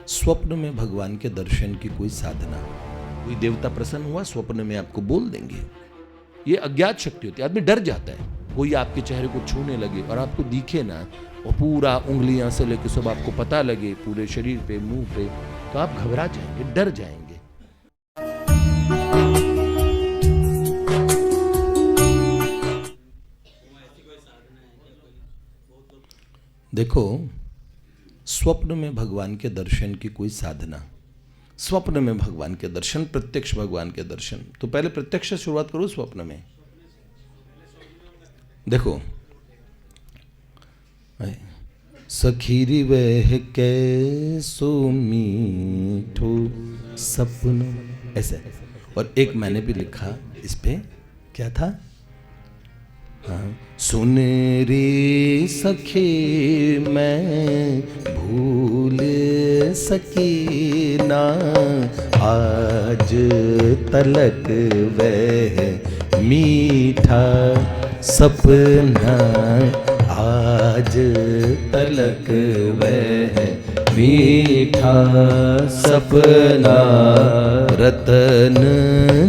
स्वप्न में भगवान के दर्शन की कोई साधना, कोई देवता प्रसन्न हुआ स्वप्न में आपको बोल देंगे। ये अज्ञात शक्ति होती है, आदमी डर जाता है। कोई आपके चेहरे को छूने लगे और आपको दिखे ना, और पूरा उंगलियां से लेकर सब आपको पता लगे पूरे शरीर पे, मुंह पे, तो आप घबरा जाएंगे, डर जाएंगे। देखो, स्वप्न में भगवान के दर्शन की कोई साधना, स्वप्न में भगवान के दर्शन, प्रत्यक्ष भगवान के दर्शन, तो पहले प्रत्यक्ष से शुरुआत करो। स्वप्न में देखो, सखीरी वह कैसो मीठो सपनो, ऐसे। और एक मैंने भी लिखा इस पे, क्या था, हाँ, सुन रे सखी मैं भूल सकी ना, आज तलक वह मीठा सपना, आज तलक वह मीठा सपना, रतन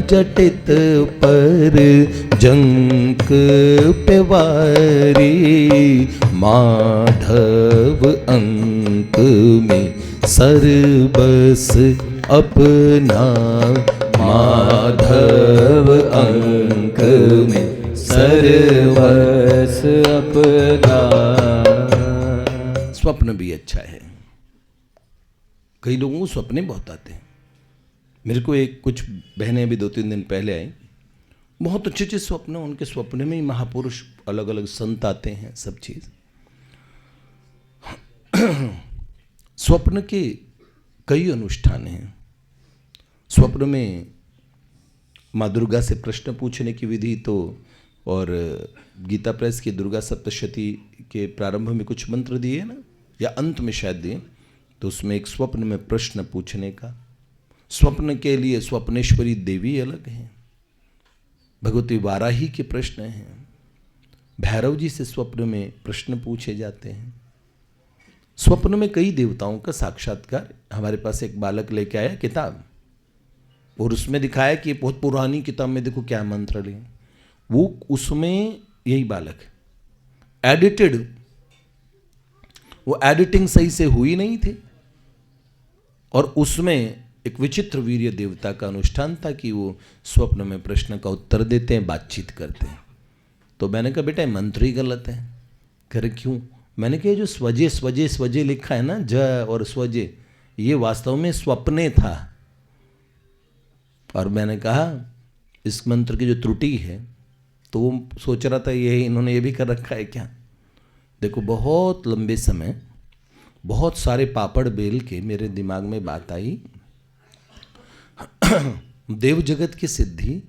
जटित पर जंक पेवारी, माधव अंक में सरबस अपना, माधव अंक में सरबस अपना। स्वप्न भी अच्छा है। कई लोगों को सपने बहुत आते हैं। मेरे को एक कुछ बहनें भी 2-3 दिन पहले आई, बहुत अच्छे अच्छे स्वप्न, उनके स्वप्न में ही महापुरुष, अलग अलग संत आते हैं, सब चीज। स्वप्न के कई अनुष्ठान हैं। स्वप्न में माँ दुर्गा से प्रश्न पूछने की विधि तो, और गीता प्रेस की दुर्गा सप्तशती के प्रारंभ में कुछ मंत्र दिए ना, या अंत में शायद दिए, तो उसमें एक स्वप्न में प्रश्न पूछने का। स्वप्न के लिए स्वप्नेश्वरी देवी अलग हैं, भगवती वाराही के प्रश्न हैं, भैरव जी से स्वप्न में प्रश्न पूछे जाते हैं। स्वप्न में कई देवताओं का साक्षात्कार। हमारे पास एक बालक लेके आया किताब, और उसमें दिखाया कि बहुत पुरानी किताब में देखो क्या मंत्र ले, वो उसमें यही बालक एडिटेड, वो एडिटिंग सही से हुई नहीं थी, और उसमें एक विचित्र वीर्य देवता का अनुष्ठान था कि वो स्वप्न में प्रश्न का उत्तर देते हैं, बातचीत करते हैं। तो मैंने कहा बेटा मंत्र ही गलत है। कह रहे क्यों? मैंने कहा जो स्वजे स्वजे स्वजे लिखा है ना, ज और स्वजे, ये वास्तव में स्वप्ने था। और मैंने कहा इस मंत्र की जो त्रुटि है, तो वो सोच रहा था ये इन्होंने ये भी कर रखा है क्या। देखो, बहुत लंबे समय बहुत सारे पापड़ बेल के मेरे दिमाग में बात आई, देव जगत की सिद्धि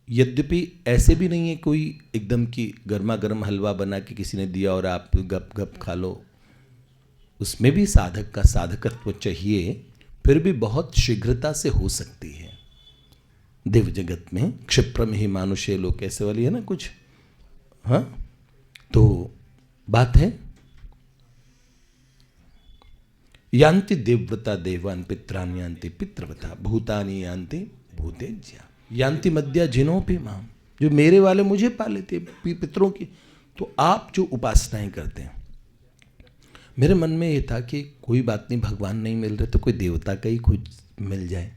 यद्यपि ऐसे भी नहीं है कोई एकदम की गर्मा गर्म हलवा बना के किसी ने दिया और आप गप गप खा लो, उसमें भी साधक का साधकत्व चाहिए, फिर भी बहुत शीघ्रता से हो सकती है। देव जगत में क्षिप्रम ही मानुषे लोक, ऐसे वाली है ना कुछ, हाँ, तो बात है यान्ति देवव्रता देवान पित्रान यान्ति पितृव्रता भूतानि यान्ति भूतेज्या यान्ति मद्या जिनो पे माम, जो मेरे वाले मुझे पा लेते हैं पितरों की। तो आप जो उपासनाएं करते हैं, मेरे मन में ये था कि कोई बात नहीं, भगवान नहीं मिल रहे तो कोई देवता का ही कुछ मिल जाए,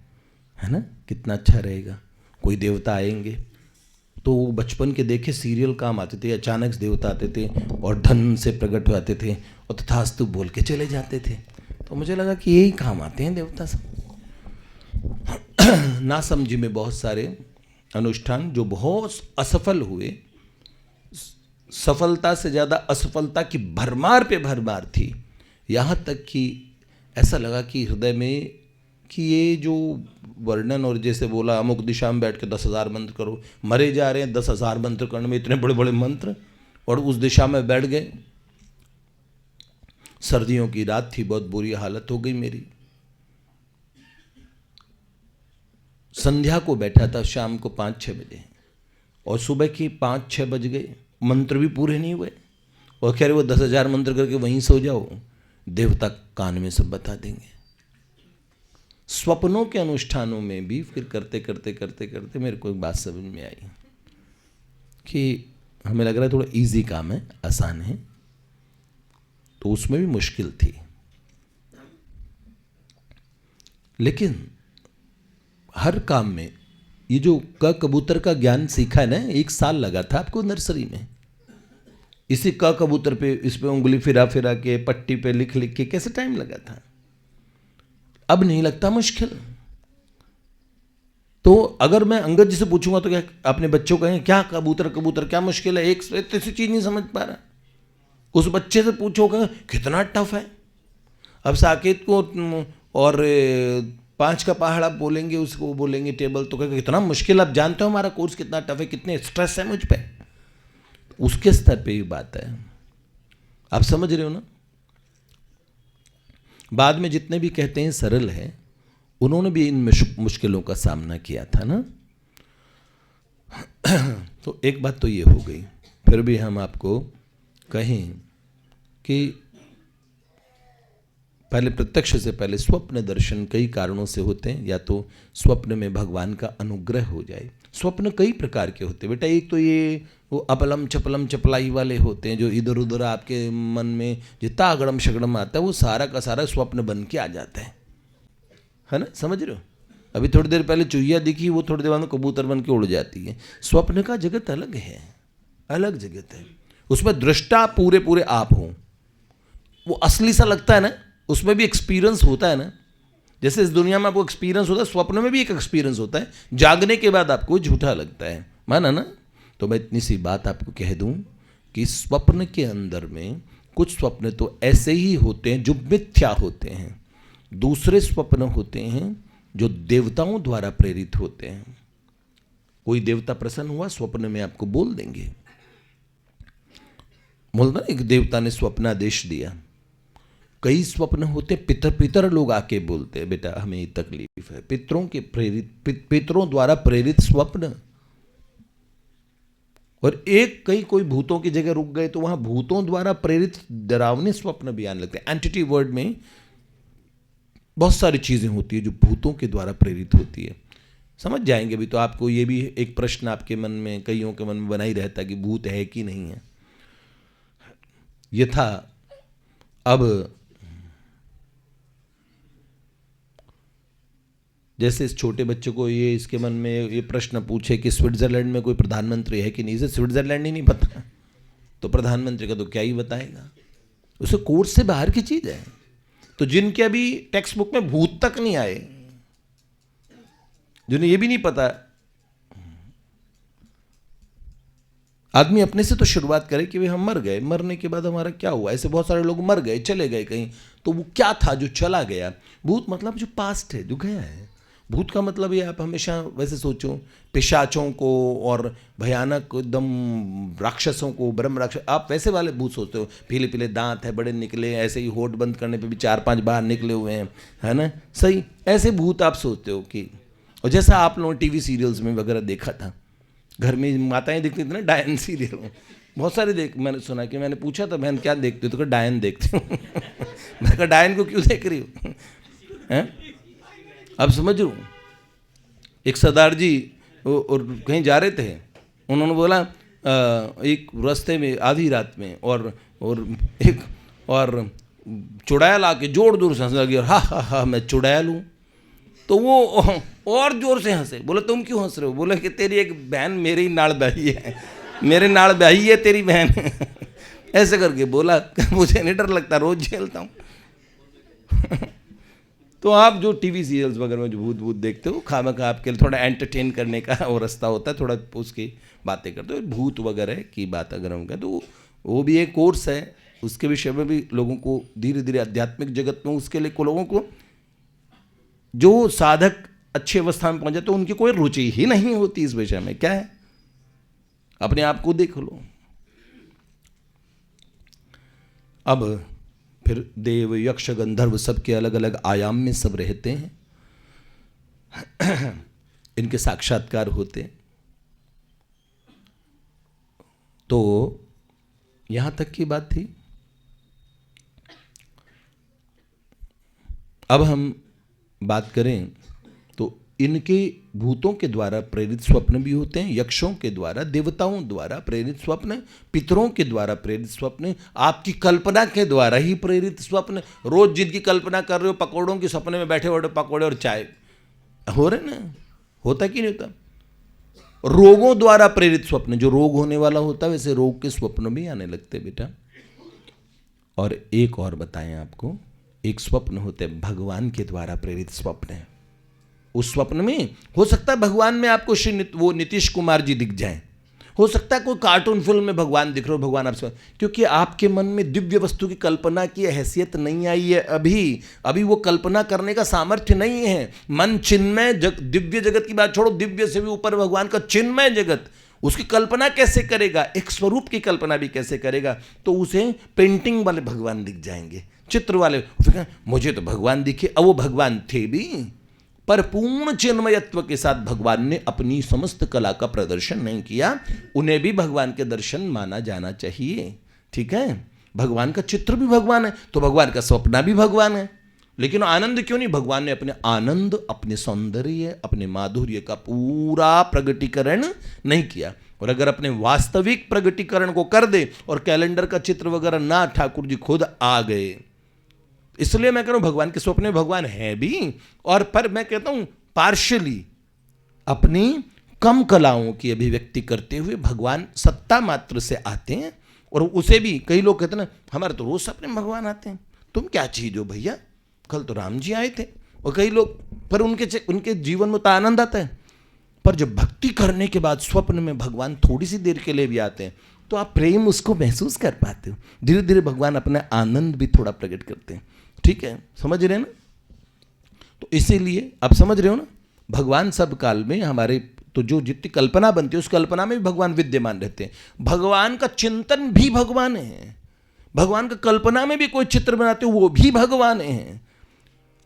है ना, कितना अच्छा रहेगा। कोई देवता आएंगे तो वो बचपन के देखे सीरियल काम आते थे, अचानक से देवता आते थे और धन से प्रकट हो जाते थे और तथास्तु बोल के चले जाते थे। तो मुझे लगा कि यही काम आते हैं देवता सब। ना समझी में बहुत सारे अनुष्ठान जो बहुत असफल हुए, सफलता से ज़्यादा असफलता की भरमार पे भरमार थी। यहाँ तक कि ऐसा लगा कि हृदय में कि ये जो वर्णन, और जैसे बोला अमुक दिशा में बैठ के 10,000 मंत्र करो, मरे जा रहे हैं 10,000 मंत्र करने में, इतने बड़े बड़े मंत्र, और उस दिशा में बैठ गए। सर्दियों की रात थी, बहुत बुरी हालत हो गई मेरी। संध्या को बैठा था शाम को 5-6 बजे, और सुबह की 5-6 बज गए, मंत्र भी पूरे नहीं हुए, और कह रहे वो 10,000 मंत्र करके वहीं सो जाओ। देवता कान में सब बता देंगे। स्वप्नों के अनुष्ठानों में भी फिर करते करते करते करते मेरे को एक बात समझ में आई कि हमें लग रहा है थोड़ा इजी काम है, आसान है, तो उसमें भी मुश्किल थी। लेकिन हर काम में ये जो क कबूतर का ज्ञान सीखा है ना, 1 साल लगा था आपको नर्सरी में। इसी क कबूतर पे इस पे उंगली फिरा फिरा के पट्टी पे लिख लिख के कैसे टाइम लगा था। अब नहीं लगता मुश्किल। तो अगर मैं अंगद जी से पूछूंगा तो क्या अपने बच्चों को कहेंगे क्या कबूतर कबूतर क्या मुश्किल है, एक ऐसी चीज नहीं समझ पा रहा। उस बच्चे से पूछोगे कितना टफ है। अब साकेत को और 5 का पहाड़ा बोलेंगे, उसको बोलेंगे टेबल, तो कहेंगे कितना मुश्किल। आप जानते हो हमारा कोर्स कितना टफ है, कितने स्ट्रेस है मुझ पे। उसके स्तर पे ही बात है, आप समझ रहे हो ना। बाद में जितने भी कहते हैं सरल है, उन्होंने भी इन मुश्किलों का सामना किया था ना। तो एक बात तो ये हो गई। फिर भी हम आपको कहें कि पहले प्रत्यक्ष से पहले स्वप्न दर्शन कई कारणों से होते हैं। या तो स्वप्न में भगवान का अनुग्रह हो जाए। स्वप्न कई प्रकार के होते हैं बेटा। एक तो ये वो अपलम चपलम चपलाई वाले होते हैं, जो इधर उधर आपके मन में जितना अगड़म शगड़म आता है वो सारा का सारा स्वप्न बन के आ जाता है ना, समझ रहे हो। अभी थोड़ी देर पहले चुहिया दिखी, वो थोड़ी देर बाद में कबूतर बन के उड़ जाती है। स्वप्न का जगत अलग है, अलग जगत है। उसमें दृष्टा पूरे पूरे आप हों, वो असली सा लगता है ना, उसमें भी एक्सपीरियंस होता है ना। जैसे इस दुनिया में आपको एक्सपीरियंस होता है, स्वप्न में भी एक एक्सपीरियंस होता है। जागने के बाद आपको झूठा लगता है, माना ना। तो मैं इतनी सी बात आपको कह दूं कि स्वप्न के अंदर में कुछ स्वप्न तो ऐसे ही होते हैं जो मिथ्या होते हैं, दूसरे स्वप्न होते हैं जो देवताओं द्वारा प्रेरित होते हैं। कोई देवता प्रसन्न हुआ, स्वप्न में आपको बोल देंगे। बोलता एक देवता ने स्वप्नादेश दिया। कई स्वप्न होते पितर पितर लोग आके बोलते हैं बेटा हमें ये तकलीफ है। पितरों के प्रेरित, पितरों द्वारा प्रेरित स्वप्न। और एक कई कोई भूतों की जगह रुक गए तो वहां भूतों द्वारा प्रेरित डरावने स्वप्न भी आने लगते हैं। एंटिटी वर्ड में बहुत सारी चीजें होती है जो भूतों के द्वारा प्रेरित होती है। समझ जाएंगे भी तो आपको ये भी एक प्रश्न आपके मन में, कईयों के मन में बना ही रहता है कि भूत है कि नहीं है। ये था। अब जैसे इस छोटे बच्चे को ये इसके मन में ये प्रश्न पूछे कि स्विट्जरलैंड में कोई प्रधानमंत्री है कि नहीं, इसे स्विट्जरलैंड ही नहीं पता तो प्रधानमंत्री का तो क्या ही बताएगा। उसे कोर्स से बाहर की चीज है। तो जिनके अभी टेक्स्ट बुक में भूत तक नहीं आए, जिन्हें ये भी नहीं पता, आदमी अपने से तो शुरुआत करे कि भाई हम मर गए, मरने के बाद हमारा क्या हुआ। ऐसे बहुत सारे लोग मर गए, चले गए कहीं, तो वो क्या था जो चला गया। भूत मतलब जो पास्ट है, जो गया है। भूत का मतलब ये आप हमेशा वैसे सोचो, पिशाचों को और भयानक एकदम राक्षसों को, ब्रह्म राक्षस, आप वैसे वाले भूत सोचते हो। पीले पीले दांत है, बड़े निकले, ऐसे ही होठ बंद करने पे भी 4-5 बार निकले हुए हैं, है ना, सही। ऐसे भूत आप सोचते हो कि, और जैसा आप लोगों ने टीवी सीरियल्स में वगैरह देखा था, घर में माताएं देखती थी ना डायन सीरियल, बहुत सारे मैंने सुना कि मैंने पूछा था बहन क्या देखते हो, तो कहा डायन देखती हूँ। मैं कहा डायन को क्यों देख रही हूँ। अब समझ लो, एक सरदार जी और कहीं जा रहे थे, उन्होंने बोला एक रास्ते में आधी रात में और एक और चुड़ैल आके जोर जोर से हंसने लगी, और हा मैं चुड़ैल हूँ। तो वो और जोर से हंसे। बोले तुम क्यों हंस रहे हो। बोले कि तेरी एक बहन मेरी नाड़ ब्याही है, मेरे नाड़ ब्याही है तेरी बहन। ऐसे करके बोला। मुझे नहीं डर लगता, रोज झेलता हूँ। तो आप जो टीवी सीरियल्स वगैरह में जो भूत भूत देखते हो, खामखा आपके लिए थोड़ा एंटरटेन करने का वो रास्ता होता है, थोड़ा उसकी बातें करते हो। भूत वगैरह की बात अगर हम करें तो वो भी एक कोर्स है, उसके विषय में भी लोगों को धीरे धीरे आध्यात्मिक जगत में, उसके लिए लोगों को जो साधक अच्छी अवस्था में पहुंच जाते तो उनकी कोई रुचि ही नहीं होती इस विषय में। क्या है, अपने आप को देख लो। अब फिर देव यक्ष गंधर्व सबके अलग अलग आयाम में सब रहते हैं। इनके साक्षात्कार होते। तो यहां तक की बात थी। अब हम बात करें तो इनके भूतों के द्वारा प्रेरित स्वप्न भी होते हैं, यक्षों के द्वारा, देवताओं द्वारा प्रेरित स्वप्न, पितरों के द्वारा प्रेरित स्वप्न, आपकी कल्पना के द्वारा ही प्रेरित स्वप्न। रोज जिनकी कल्पना कर रहे हो, पकौड़ों के सपने में बैठे बैठे पकौड़े और चाय हो रहे ना, होता कि नहीं होता। रोगों द्वारा प्रेरित स्वप्न, जो रोग होने वाला होता है वैसे रोग के स्वप्न भी आने लगते बेटा। और एक और बताएं आपको, एक स्वप्न होते हैं भगवान के द्वारा प्रेरित स्वप्न है। उस स्वप्न में हो सकता है भगवान में आपको वो नीतीश कुमार जी दिख जाएं, हो सकता है कोई कार्टून फिल्म में भगवान दिख रहे हो, भगवान आपसे, क्योंकि आपके मन में दिव्य वस्तु की कल्पना की हैसियत नहीं आई है अभी वो कल्पना करने का सामर्थ्य नहीं है। मन चिन्मय दिव्य जगत की बात छोड़ो, दिव्य से भी ऊपर भगवान का चिन्मय जगत, उसकी कल्पना कैसे करेगा, एक स्वरूप की कल्पना भी कैसे करेगा। तो उसे पेंटिंग वाले भगवान दिख जाएंगे, चित्र वाले, मुझे तो भगवान दिखे। अब वो भगवान थे भी, पर पूर्ण चिन्मयत्व के साथ भगवान ने अपनी समस्त कला का प्रदर्शन नहीं किया, उन्हें भी भगवान के दर्शन माना जाना चाहिए। ठीक है, भगवान का चित्र भी भगवान है तो भगवान का स्वप्न भी भगवान है। लेकिन आनंद क्यों नहीं? भगवान ने अपने आनंद, अपने सौंदर्य, अपने माधुर्य का पूरा प्रगटीकरण नहीं किया। और अगर अपने वास्तविक प्रगटीकरण को कर दे और कैलेंडर का चित्र वगैरह ना, ठाकुर जी खुद आ गए। इसलिए मैं कह रहा हूं भगवान के स्वप्न में भगवान है भी, और पर मैं कहता हूं पार्शियली अपनी कम कलाओं की अभिव्यक्ति करते हुए भगवान सत्ता मात्र से आते हैं। और उसे भी कई लोग कहते हैं ना, हमारे तो रोज सपने में भगवान आते हैं, तुम क्या चीज हो भैया, कल तो राम जी आए थे। और कई लोग, पर उनके जीवन में तो आनंद आता है, पर जब भक्ति करने के बाद स्वप्न में भगवान थोड़ी सी देर के लिए भी आते हैं तो आप प्रेम उसको महसूस कर पाते हो। धीरे धीरे भगवान अपना आनंद भी थोड़ा प्रकट करते हैं। ठीक है, समझ रहे हैं ना? तो इसीलिए आप समझ रहे हो ना, भगवान सब काल में हमारे, तो जो जितनी कल्पना बनती है उस कल्पना में भी भगवान विद्यमान रहते हैं। भगवान का चिंतन भी भगवान है, भगवान का कल्पना में भी कोई चित्र बनाते हो वो भी भगवान है।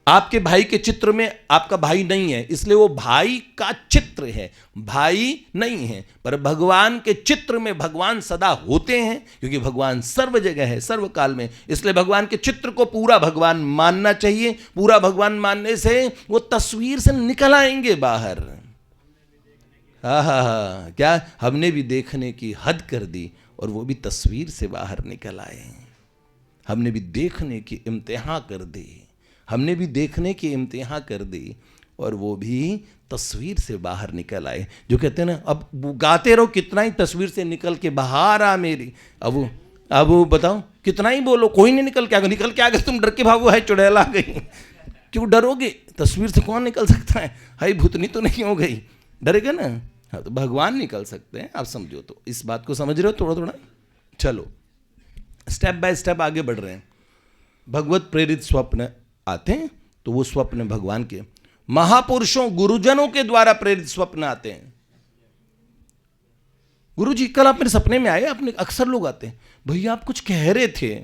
आपके भाई के चित्र में आपका भाई नहीं है, इसलिए वो भाई का चित्र है, भाई नहीं है। पर भगवान के चित्र में भगवान सदा होते हैं, क्योंकि भगवान सर्व जगह है, सर्व काल में। इसलिए भगवान के चित्र को पूरा भगवान मानना चाहिए। पूरा भगवान मानने से वो तस्वीर से निकल आएंगे बाहर। हा, क्या हमने भी देखने की हद कर दी और वो भी तस्वीर से बाहर निकल आए। हमने भी देखने की इम्तिहान कर दी, हमने भी देखने की इम्तिहान कर दी और वो भी तस्वीर से बाहर निकल आए। जो कहते हैं ना, अब गाते रहो कितना ही तस्वीर से निकल के बाहर आ मेरी। अब वो बताओ कितना ही बोलो, कोई नहीं निकल के आगे। निकल के आगे तुम डर के भागो, है चुड़ैल आ गई, क्यों डरोगे? तस्वीर से कौन निकल सकता है? हाय भूतनी तो नहीं हो गई, डरेगा ना? हाँ, तो भगवान निकल सकते हैं, आप समझो। तो इस बात को समझ रहे हो थोड़ा थोड़ा? चलो स्टेप बाय स्टेप आगे बढ़ रहे हैं। भगवत प्रेरित स्वप्न आते हैं तो वो स्वप्न भगवान के, महापुरुषों गुरुजनों के द्वारा प्रेरित स्वप्न आते हैं। गुरुजी कल आप मेरे सपने में आए, अपने अक्सर लोग आते हैं, भैया आप कुछ कह रहे थे,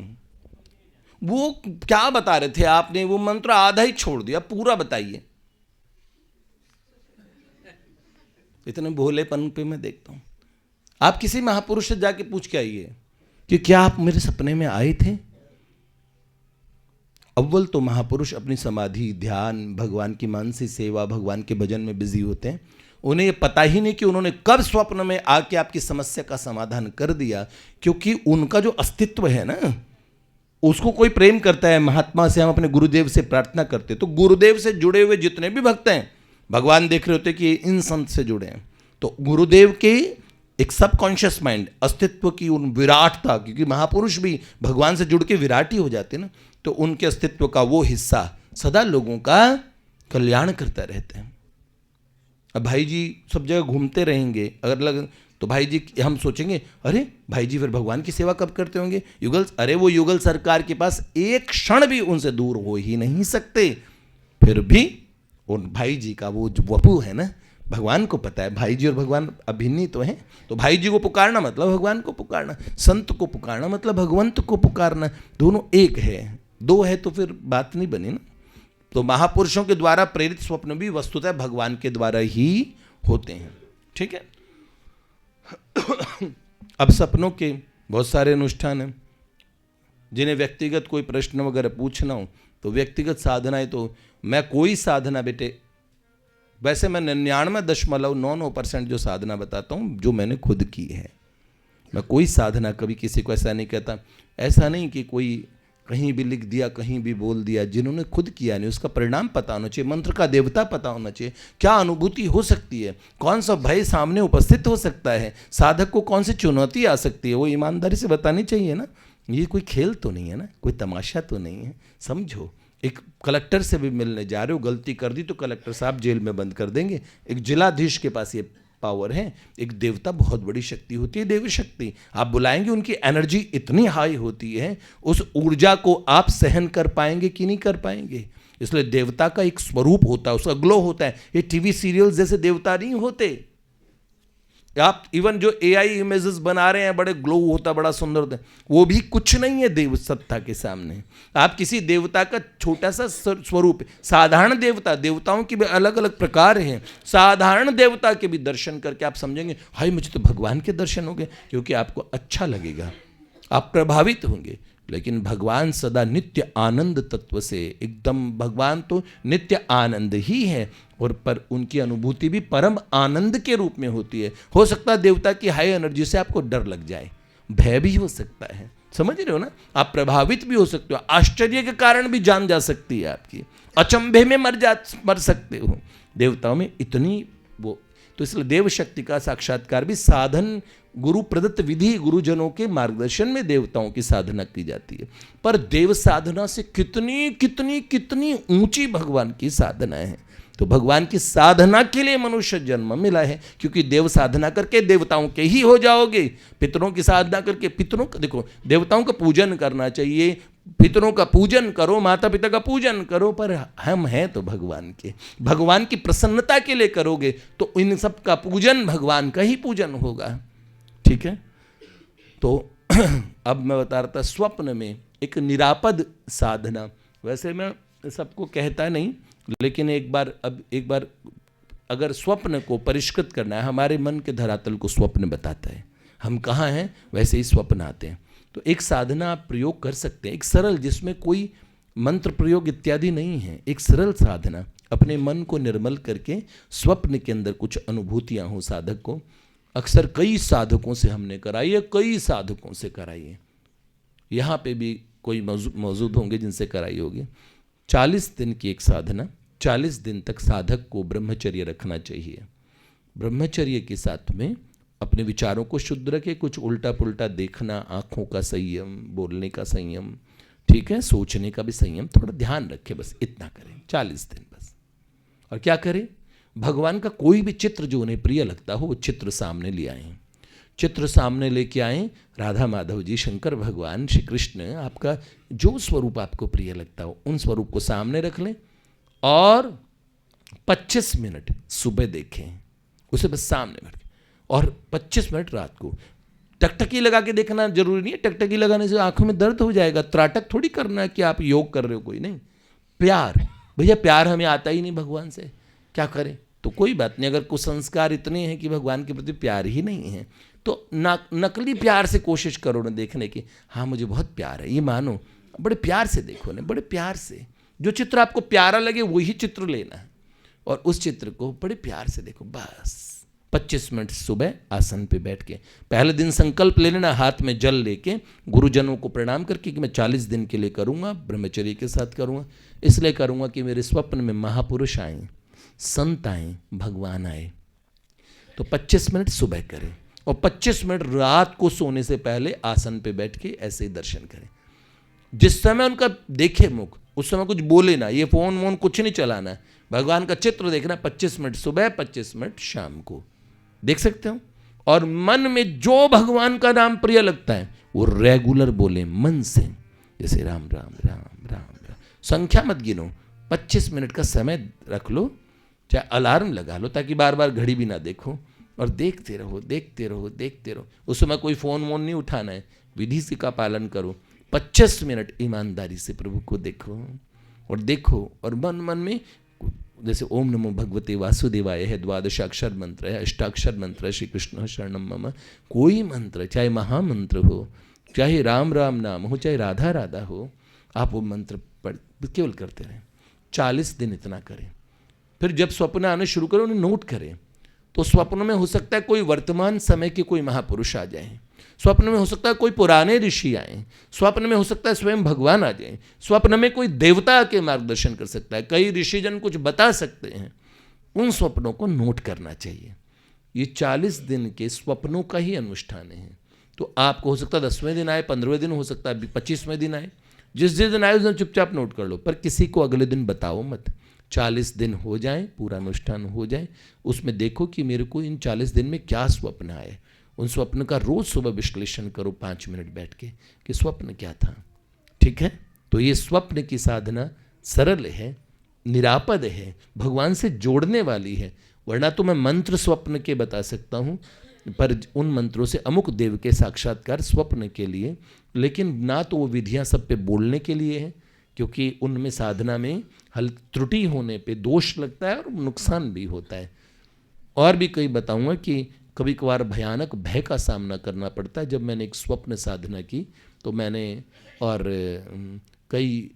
वो क्या बता रहे थे आपने? वो मंत्र आधा ही छोड़ दिया, पूरा बताइए। इतने भोलेपन पे मैं देखता हूं। आप किसी महापुरुष से जाके पूछ के आइए कि क्या आप मेरे सपने में आए थे? अव्वल तो महापुरुष अपनी समाधि, ध्यान, भगवान की मानसी सेवा, भगवान के भजन में बिजी होते हैं। उन्हें ये पता ही नहीं कि उन्होंने कब स्वप्न में आके आपकी समस्या का समाधान कर दिया, क्योंकि उनका जो अस्तित्व है ना, उसको कोई प्रेम करता है। महात्मा से हम अपने गुरुदेव से प्रार्थना करते, तो गुरुदेव से जुड़े हुए जितने भी भक्त हैं, भगवान देख रहे होते कि इन संत से जुड़े हैं। तो गुरुदेव के एक सबकॉन्शियस माइंड, अस्तित्व की उन विराटता, क्योंकि महापुरुष भी भगवान से जुड़ के विराट ही हो जाते ना, तो उनके अस्तित्व का वो हिस्सा सदा लोगों का कल्याण करता रहते हैं। अब भाई जी सब जगह घूमते रहेंगे, अगर लग तो भाई जी, हम सोचेंगे अरे भाई जी फिर भगवान की सेवा कब करते होंगे? युगल, अरे वो युगल सरकार के पास एक क्षण भी उनसे दूर हो ही नहीं सकते। फिर भी उन भाई जी का वो जो वपू है ना, भगवान को पता है भाई जी और भगवान अभिन्न तो हैं। तो भाई जी को पुकारना मतलब भगवान को पुकारना, संत को पुकारना मतलब भगवंत को पुकारना, दोनों एक है। दो है तो फिर बात नहीं बनी ना। तो महापुरुषों के द्वारा प्रेरित स्वप्न भी वस्तुतः भगवान के द्वारा ही होते हैं। ठीक है। अब सपनों के बहुत सारे अनुष्ठान हैं। जिन्हें व्यक्तिगत कोई प्रश्न वगैरह पूछना हो तो व्यक्तिगत साधनाएं तो मैं कोई साधना बेटे, वैसे मैं 99.99% जो साधना बताता हूँ जो मैंने खुद की है। मैं कोई साधना कभी किसी को ऐसा नहीं कहता। ऐसा नहीं कि कोई कहीं भी लिख दिया कहीं भी बोल दिया, जिन्होंने खुद किया नहीं उसका परिणाम पता होना चाहिए, मंत्र का देवता पता होना चाहिए, क्या अनुभूति हो सकती है, कौन सा भय सामने उपस्थित हो सकता है, साधक को कौन सी चुनौती आ सकती है, वो ईमानदारी से बतानी चाहिए ना। ये कोई खेल तो नहीं है ना, कोई तमाशा तो नहीं है। समझो, एक कलेक्टर से भी मिलने जा रहे हो, गलती कर दी तो कलेक्टर साहब जेल में बंद कर देंगे। एक जिलाधीश के पास ये पावर है। एक देवता बहुत बड़ी शक्ति होती है, देव शक्ति। आप बुलाएंगे, उनकी एनर्जी इतनी हाई होती है, उस ऊर्जा को आप सहन कर पाएंगे कि नहीं कर पाएंगे। इसलिए देवता का एक स्वरूप होता है, उसका ग्लो होता है। ये टीवी सीरियल जैसे देवता नहीं होते। आप इवन जो एआई इमेजेस बना रहे हैं, बड़े ग्लो होता, बड़ा सुंदर होता है, वो भी कुछ नहीं है देव सत्ता के सामने। आप किसी देवता का छोटा सा स्वरूप, साधारण देवता, देवताओं के भी अलग अलग प्रकार हैं, साधारण देवता के भी दर्शन करके आप समझेंगे हाय मुझे तो भगवान के दर्शन हो गए, क्योंकि आपको अच्छा लगेगा, आप प्रभावित होंगे। लेकिन भगवान सदा नित्य आनंद तत्व से, एकदम भगवान तो नित्य आनंद ही है, और पर उनकी अनुभूति भी परम आनंद के रूप में होती है। हो सकता है देवता की हाई एनर्जी से आपको डर लग जाए, भय भी हो सकता है, समझ रहे हो ना। आप प्रभावित भी हो सकते हो, आश्चर्य के कारण भी जान जा सकती है आपकी, अचंभे में मर सकते हो। देवताओं में इतनी वो, तो इसलिए देव शक्ति का साक्षात्कार भी साधन, गुरु प्रदत्त विधि, गुरुजनों के मार्गदर्शन में देवताओं की साधना की जाती है। पर देव साधना से कितनी कितनी कितनी ऊंची भगवान की साधना है। तो भगवान की साधना के लिए मनुष्य जन्म मिला है, क्योंकि देव साधना करके देवताओं के ही हो जाओगे। पितरों की साधना करके, पितरों का देखो, देवताओं का पूजन करना चाहिए, पितरों का पूजन करो, माता पिता का पूजन करो, पर हम हैं तो भगवान के, भगवान की प्रसन्नता के लिए करोगे तो इन सब का पूजन भगवान का ही पूजन होगा। ठीक है। तो अब मैं बता रहा था स्वप्न में एक निरापद साधना। वैसे मैं सबको कहता नहीं, लेकिन एक बार अगर स्वप्न को परिष्कृत करना है, हमारे मन के धरातल को स्वप्न बताता है, हम कहाँ हैं वैसे ही स्वप्न आते हैं। तो एक साधना आप प्रयोग कर सकते हैं, एक सरल, जिसमें कोई मंत्र प्रयोग इत्यादि नहीं है, एक सरल साधना, अपने मन को निर्मल करके स्वप्न के अंदर कुछ अनुभूतियाँ हो साधक को। अक्सर कई साधकों से हमने कराई है, कई साधकों से कराई है, यहाँ पे भी कोई मौजूद होंगे जिनसे कराई होगी। 40 दिन की एक साधना, 40 दिन तक साधक को ब्रह्मचर्य रखना चाहिए। ब्रह्मचर्य के साथ में अपने विचारों को शुद्ध रखे, कुछ उल्टा पुल्टा देखना, आँखों का संयम, बोलने का संयम, ठीक है, सोचने का भी संयम, थोड़ा ध्यान रखे, बस इतना करें 40 दिन बस। और क्या करें, भगवान का कोई भी चित्र जो उन्हें प्रिय लगता हो वो चित्र सामने ले आए, चित्र सामने लेके आए, राधा माधव जी, शंकर भगवान, श्री कृष्ण, आपका जो स्वरूप आपको प्रिय लगता हो उन स्वरूप को सामने रख लें, और 25 मिनट सुबह देखें उसे बस सामने बैठ के, और 25 मिनट रात को। टकटकी लगा के देखना जरूरी नहीं है, टकटकी लगाने से आंखों में दर्द हो जाएगा। त्राटक थोड़ी करना है कि आप योग कर रहे हो, कोई नहीं। प्यार, भैया प्यार हमें आता ही नहीं भगवान से, क्या करें। तो कोई बात नहीं, अगर कुछ संस्कार इतने हैं कि भगवान के प्रति प्यार ही नहीं है, तो नकली प्यार से कोशिश करो ना देखने की, हाँ मुझे बहुत प्यार है, ये मानो, बड़े प्यार से देखो ना, बड़े प्यार से। जो चित्र आपको प्यारा लगे वही चित्र लेना है, और उस चित्र को बड़े प्यार से देखो बस। 25 मिनट सुबह आसन पे बैठ के, पहले दिन संकल्प ले लेना, हाथ में जल लेके, गुरुजनों को प्रणाम करके कि मैं 40 दिन के लिए करूँगा, ब्रह्मचर्य के साथ करूँगा। इसलिए करूँगा कि मेरे स्वप्न में महापुरुष आए, संत आए, भगवान आए। तो 25 मिनट सुबह करें, और 25 मिनट रात को सोने से पहले आसन पे बैठ के ऐसे ही दर्शन करें। जिस समय उनका देखे मुख, उस समय कुछ बोले ना, ये फोन वोन कुछ नहीं चलाना है, भगवान का चित्र देखना। 25 मिनट सुबह, 25 मिनट शाम को देख सकते हो। और मन में जो भगवान का नाम प्रिय लगता है वो रेगुलर बोले मन से, जैसे राम राम राम राम राम, संख्या मत गिनो, 25 मिनट का समय रख लो, चाहे अलार्म लगा लो, ताकि बार बार घड़ी भी ना देखो, और देखते रहो देखते रहो देखते रहो। उस समय कोई फोन वोन नहीं उठाना है, विधि से का पालन करो। 25 मिनट ईमानदारी से प्रभु को देखो, और देखो, और मन मन में जैसे ओम नमो भगवते वासुदेवाय है, 12 अक्षर मंत्र है, 8 मंत्र है, श्री कृष्ण शरणम मम, कोई मंत्र, चाहे महामंत्र हो, चाहे राम राम नाम हो, चाहे राधा राधा हो, आप वो मंत्र केवल करते रहें, 40 दिन इतना करें। फिर जब स्वप्न आने शुरू करें उन्हें नोट करें। तो स्वप्न में हो सकता है कोई वर्तमान समय के कोई महापुरुष आ जाएं, स्वप्न में हो सकता है कोई पुराने ऋषि आए, स्वप्न में हो सकता है स्वयं भगवान आ जाए, स्वप्न में कोई देवता के मार्गदर्शन कर सकता है, कई ऋषिजन कुछ बता सकते हैं। उन स्वप्नों को नोट करना चाहिए। ये 40 दिन के स्वप्नों का ही अनुष्ठान है। तो आपको हो सकता है 10वें दिन आए, 15वें दिन हो सकता है 25वें दिन आए, जिस दिन आए उस दिन चुपचाप नोट कर लो, पर किसी को अगले दिन बताओ मत। 40 दिन हो जाए, पूरा अनुष्ठान हो जाए, उसमें देखो कि मेरे को इन 40 दिन में क्या स्वप्न आए। उन स्वप्न का रोज सुबह विश्लेषण करो 5 मिनट बैठ के कि स्वप्न क्या था। ठीक है, तो ये स्वप्न की साधना सरल है, निरापद है, भगवान से जोड़ने वाली है। वरना तो मैं मंत्र स्वप्न के बता सकता हूँ, पर उन मंत्रों से अमुक देव के साक्षात्कार स्वप्न के लिए, लेकिन ना तो वो विधियाँ सब पे बोलने के लिए है, क्योंकि उनमें साधना में हल त्रुटि होने पे दोष लगता है और नुकसान भी होता है। और भी कई बताऊंगा कि कभी कभार भयानक भय का सामना करना पड़ता है। जब मैंने एक स्वप्न साधना की तो मैंने, और कई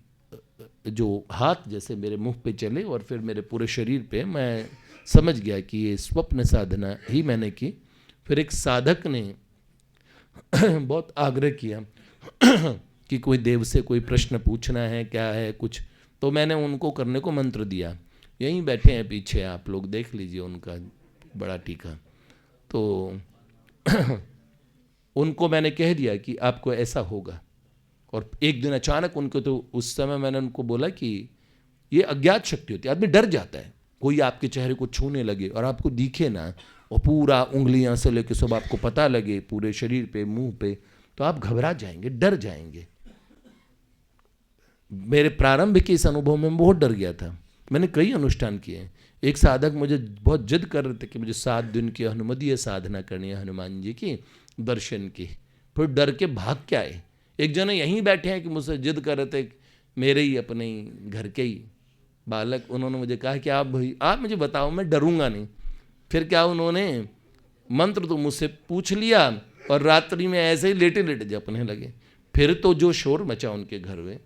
जो हाथ जैसे मेरे मुंह पे चले और फिर मेरे पूरे शरीर पे, मैं समझ गया कि ये स्वप्न साधना ही मैंने की। फिर एक साधक ने बहुत आग्रह किया कि कोई देव से कोई प्रश्न पूछना है, क्या है कुछ, तो मैंने उनको करने को मंत्र दिया। यहीं बैठे हैं पीछे, आप लोग देख लीजिए उनका बड़ा टीका। तो उनको मैंने कह दिया कि आपको ऐसा होगा। और एक दिन अचानक उनको, तो उस समय मैंने उनको बोला कि ये अज्ञात शक्ति होती है, आदमी डर जाता है। कोई आपके चेहरे को छूने लगे और आपको दिखे ना, और पूरा उंगलियां से लेके सब आपको पता लगे पूरे शरीर पे, मुंह पे, तो आप घबरा जाएंगे, डर जाएंगे। मेरे प्रारंभ के इस अनुभव में बहुत डर गया था। मैंने कई अनुष्ठान किए हैं। एक साधक मुझे बहुत जिद कर रहे थे कि मुझे 7 दिन की हनुमदीय साधना करनी है हनुमान जी की दर्शन की, फिर डर के भाग के आए। एक जने यहीं बैठे हैं कि मुझसे जिद कर रहे थे, मेरे ही अपने घर के ही बालक, उन्होंने मुझे कहा कि आप मुझे बताओ, मैं डरूंगा नहीं। फिर क्या, उन्होंने मंत्र तो मुझसे पूछ लिया और रात्रि में ऐसे ही लेटे लेटे जपने लगे। फिर तो जो शोर मचा उनके घर में,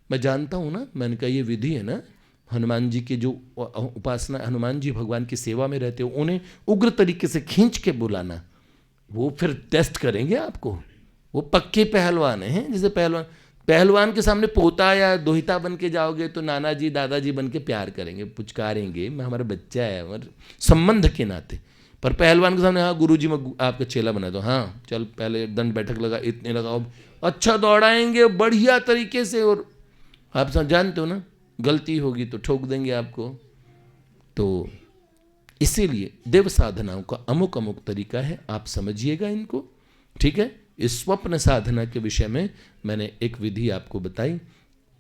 मैं जानता हूँ ना, मैंने कहा ये विधि है ना, हनुमान जी की जो उपासना, हनुमान जी भगवान की सेवा में रहते हो, उन्हें उग्र तरीके से खींच के बुलाना, वो फिर टेस्ट करेंगे आपको। वो पक्के पहलवान हैं। जैसे पहलवान के सामने पोता या दोहिता बन के जाओगे तो नाना जी दादाजी बन के प्यार करेंगे, पुचकारेंगे, मैं हमारा बच्चा है, हमारे संबंध के नाते। पर पहलवान के सामने, हाँ गुरुजी मैं आपका चेला बना दो, हाँ चल पहले दंड बैठक लगा, इतने लगाओ, अच्छा दौड़ाएंगे बढ़िया तरीके से, और आप सब जानते हो ना, गलती होगी तो ठोक देंगे आपको। तो इसीलिए देव साधनाओं का अमुक अमुक तरीका है, आप समझिएगा इनको। ठीक है, इस स्वप्न साधना के विषय में मैंने एक विधि आपको बताई।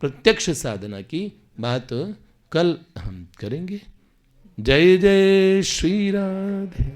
प्रत्यक्ष साधना की बात कल हम करेंगे। जय जय श्री राधे।